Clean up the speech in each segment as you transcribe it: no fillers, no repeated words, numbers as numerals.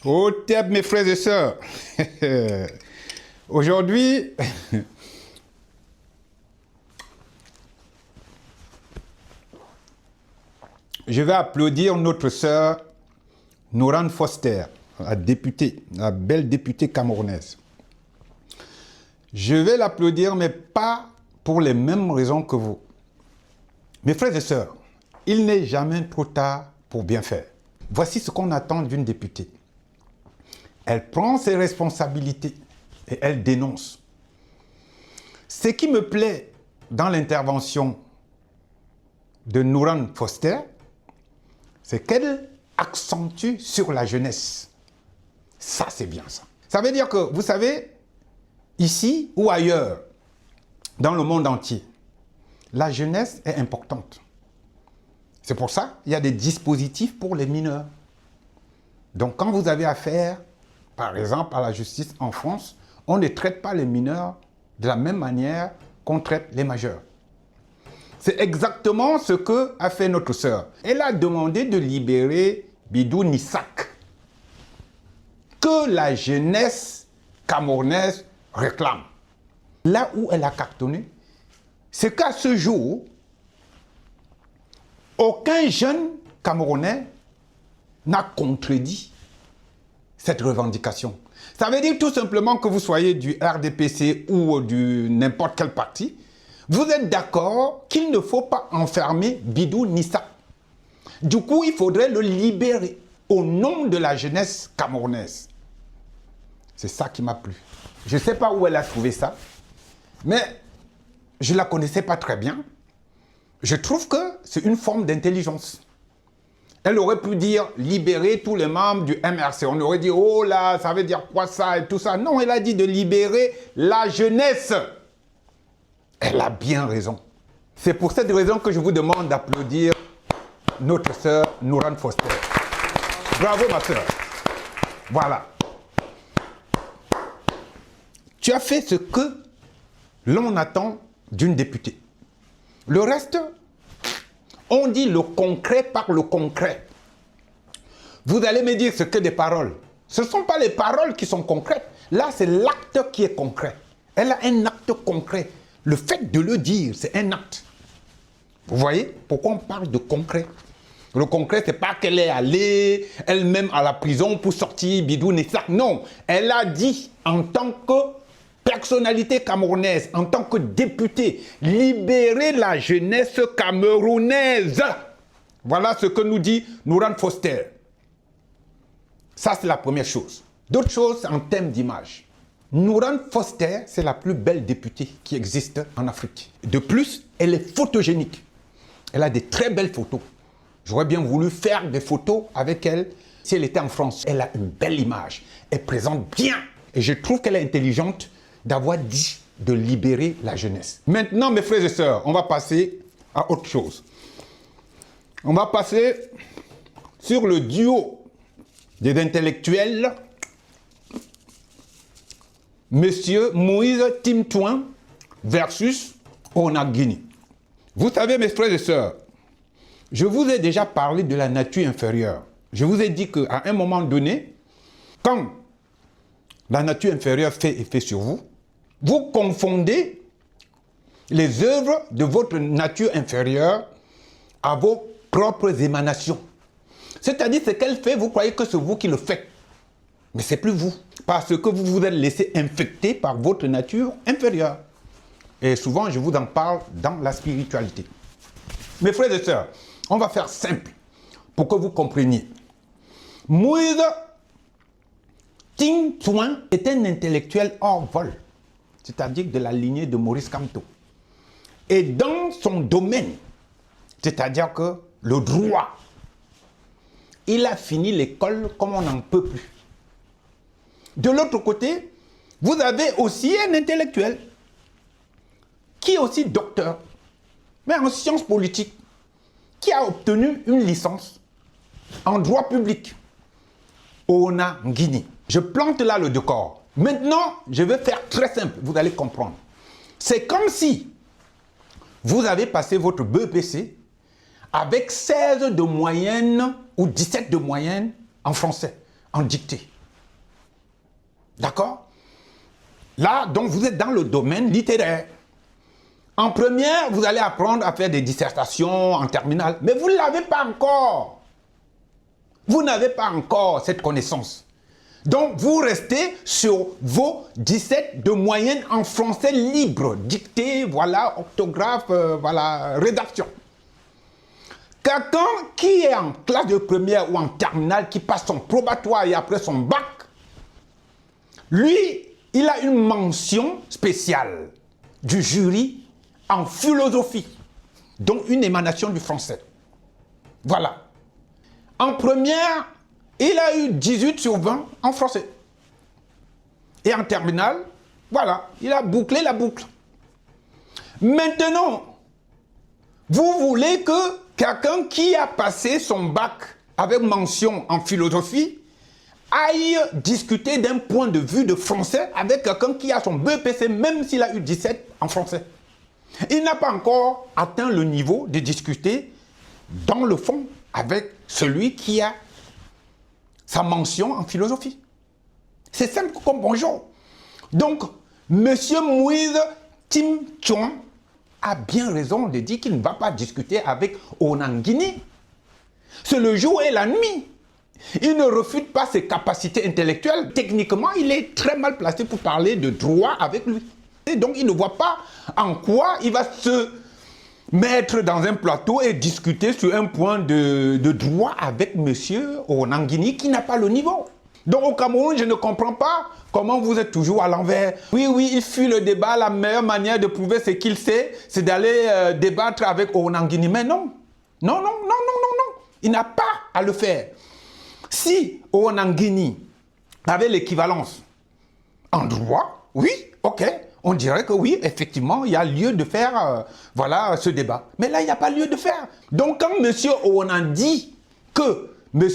Au théâtre, mes frères et sœurs. Aujourd'hui, je vais applaudir notre sœur Noran Foster, la députée, la belle députée camerounaise. Je vais l'applaudir, mais pas pour les mêmes raisons que vous. Mes frères et sœurs, il n'est jamais trop tard pour bien faire. Voici ce qu'on attend d'une députée. Elle prend ses responsabilités et elle dénonce. Ce qui me plaît dans l'intervention de Noran Foster, c'est qu'elle accentue sur la jeunesse. Ça, c'est bien ça. Ça veut dire que, vous savez, ici ou ailleurs, dans le monde entier, la jeunesse est importante. C'est pour ça qu'il y a des dispositifs pour les mineurs. Donc, quand vous avez affaire, par exemple, à la justice en France, on ne traite pas les mineurs de la même manière qu'on traite les majeurs. C'est exactement ce qu'a fait notre sœur. Elle a demandé de libérer Bidou Nissak, que la jeunesse camerounaise réclame. Là où elle a cartonné, c'est qu'à ce jour, aucun jeune Camerounais n'a contredit cette revendication. Ça veut dire tout simplement que vous soyez du RDPC ou du n'importe quel parti, vous êtes d'accord qu'il ne faut pas enfermer Bidou Nissak. Du coup, il faudrait le libérer au nom de la jeunesse camerounaise. C'est ça qui m'a plu. Je ne sais pas où elle a trouvé ça, mais je ne la connaissais pas très bien. Je trouve que c'est une forme d'intelligence. Elle aurait pu dire libérer tous les membres du MRC. On aurait dit, oh là, ça veut dire quoi ça et tout ça. Non, elle a dit de libérer la jeunesse. Elle a bien raison. C'est pour cette raison que je vous demande d'applaudir notre sœur Noran Foster. Bravo ma sœur. Voilà. Tu as fait ce que l'on attend d'une députée. Le reste, on dit le concret par le concret. Vous allez me dire ce que des paroles. Ce ne sont pas les paroles qui sont concrètes. Là, c'est l'acte qui est concret. Elle a un acte concret. Le fait de le dire, c'est un acte. Vous voyez pourquoi on parle de concret? Le concret, ce n'est pas qu'elle est allée elle-même à la prison pour sortir Bidou Nissak. Non, elle a dit en tant que personnalité camerounaise, en tant que députée, libérer la jeunesse camerounaise. Voilà ce que nous dit Noran Foster. Ça, c'est la première chose. D'autres choses en termes d'image. Noran Foster, c'est la plus belle députée qui existe en Afrique. De plus, elle est photogénique. Elle a des très belles photos. J'aurais bien voulu faire des photos avec elle si elle était en France. Elle a une belle image. Elle présente bien. Et je trouve qu'elle est intelligente d'avoir dit de libérer la jeunesse. Maintenant, mes frères et sœurs, on va passer à autre chose. On va passer sur le duo des intellectuels, Monsieur Moïse Timtouan versus Onagini. Vous savez, mes frères et sœurs, je vous ai déjà parlé de la nature inférieure. Je vous ai dit qu'à un moment donné, quand la nature inférieure fait effet sur vous, vous confondez les œuvres de votre nature inférieure à vos propres émanations. C'est-à-dire, ce qu'elle fait, vous croyez que c'est vous qui le faites. Mais ce n'est plus vous. Parce que vous vous êtes laissé infecter par votre nature inférieure. Et souvent, je vous en parle dans la spiritualité. Mes frères et sœurs, on va faire simple pour que vous compreniez. Moïse Timtouan est un intellectuel hors vol, c'est-à-dire de la lignée de Maurice Kamto. Et dans son domaine, c'est-à-dire que le droit, il a fini l'école comme on n'en peut plus. De l'autre côté, vous avez aussi un intellectuel qui est aussi docteur, mais en sciences politiques, qui a obtenu une licence en droit public. Onagini. Je plante là le décor. Maintenant, je vais faire très simple, vous allez comprendre. C'est comme si vous avez passé votre BEPC avec 16 de moyenne ou 17 de moyenne en français, en dictée. D'accord? Là, donc, vous êtes dans le domaine littéraire. En première, vous allez apprendre à faire des dissertations en terminale, mais vous ne l'avez pas encore. Vous n'avez pas encore cette connaissance. Donc, vous restez sur vos 17 de moyenne en français libre, dictée, voilà, orthographe, voilà, rédaction. Quelqu'un qui est en classe de première ou en terminale, qui passe son probatoire et après son bac, lui, il a une mention spéciale du jury en philosophie, donc une émanation du français. Voilà. En première, il a eu 18 sur 20 en français. Et en terminale, voilà, il a bouclé la boucle. Maintenant, vous voulez que quelqu'un qui a passé son bac avec mention en philosophie aille discuter d'un point de vue de français avec quelqu'un qui a son BEPC, même s'il a eu 17 en français. Il n'a pas encore atteint le niveau de discuter dans le fond avec celui qui a sa mention en philosophie. C'est simple comme bonjour. Donc, M. Moïse Tim Chuan a bien raison de dire qu'il ne va pas discuter avec Onangini. C'est le jour et la nuit. Il ne refute pas ses capacités intellectuelles. Techniquement, il est très mal placé pour parler de droit avec lui. Et donc, il ne voit pas en quoi il va se mettre dans un plateau et discuter sur un point de droit avec M. Onangini qui n'a pas le niveau. Donc, au Cameroun, je ne comprends pas comment vous êtes toujours à l'envers. Oui, oui, il fuit le débat. La meilleure manière de prouver ce qu'il sait, c'est d'aller débattre avec Onangini. Mais non. Non, non, non, non, non, non. Il n'a pas à le faire. Si Onangini avait l'équivalence en droit, oui, ok, on dirait que oui, effectivement, il y a lieu de faire voilà, ce débat. Mais là, il n'y a pas lieu de faire. Donc, quand M. Onan dit que M.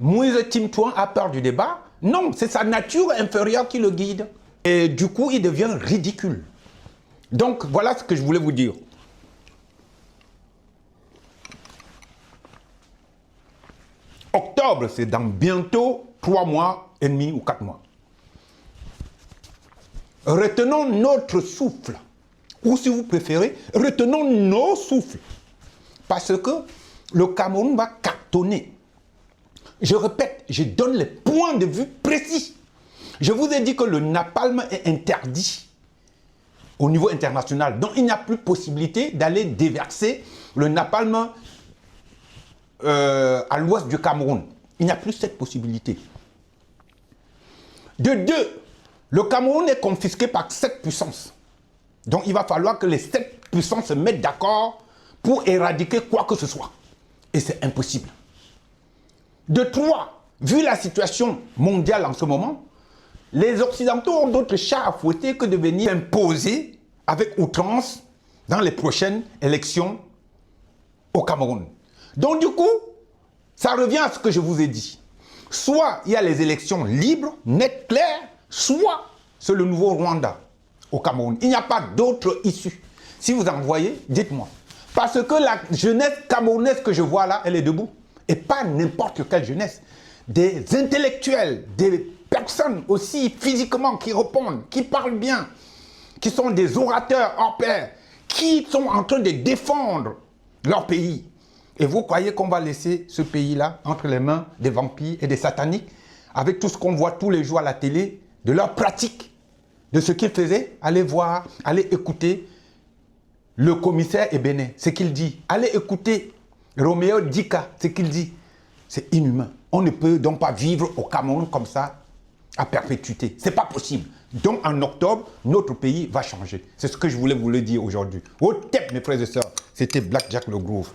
Moïse Tim Chuan a peur du débat, non, c'est sa nature inférieure qui le guide. Et du coup, il devient ridicule. Donc, voilà ce que je voulais vous dire. Octobre, c'est dans bientôt 3 mois et demi ou 4 mois. Retenons notre souffle. Ou si vous préférez, retenons nos souffles. Parce que le Cameroun va cartonner. Je répète, je donne les points de vue précis. Je vous ai dit que le napalm est interdit au niveau international. Donc, il n'y a plus possibilité d'aller déverser le napalm à l'ouest du Cameroun. Il n'y a plus cette possibilité. De deux, le Cameroun est confisqué par 7 puissances. Donc, il va falloir que les 7 puissances se mettent d'accord pour éradiquer quoi que ce soit. Et c'est impossible. De trois, vu la situation mondiale en ce moment, les Occidentaux ont d'autres chats à fouetter que de venir imposer avec outrance dans les prochaines élections au Cameroun. Donc du coup, ça revient à ce que je vous ai dit. Soit il y a les élections libres, nettes, claires, soit c'est le nouveau Rwanda au Cameroun. Il n'y a pas d'autre issue. Si vous en voyez, dites-moi. Parce que la jeunesse camerounaise que je vois là, elle est debout. Et pas n'importe quelle jeunesse. Des intellectuels, des personnes aussi physiquement qui répondent, qui parlent bien, qui sont des orateurs hors pair, qui sont en train de défendre leur pays. Et vous croyez qu'on va laisser ce pays-là entre les mains des vampires et des sataniques, avec tout ce qu'on voit tous les jours à la télé, de leur pratique, de ce qu'ils faisaient? Allez voir, allez écouter le commissaire Ebene, ce qu'il dit. Allez écouter Roméo Dika, ce qu'il dit. C'est inhumain. On ne peut donc pas vivre au Cameroun comme ça, à perpétuité. C'est pas possible. Donc en octobre, notre pays va changer. C'est ce que je voulais vous le dire aujourd'hui. Au tep, mes frères et sœurs, c'était Black Jack le Groove.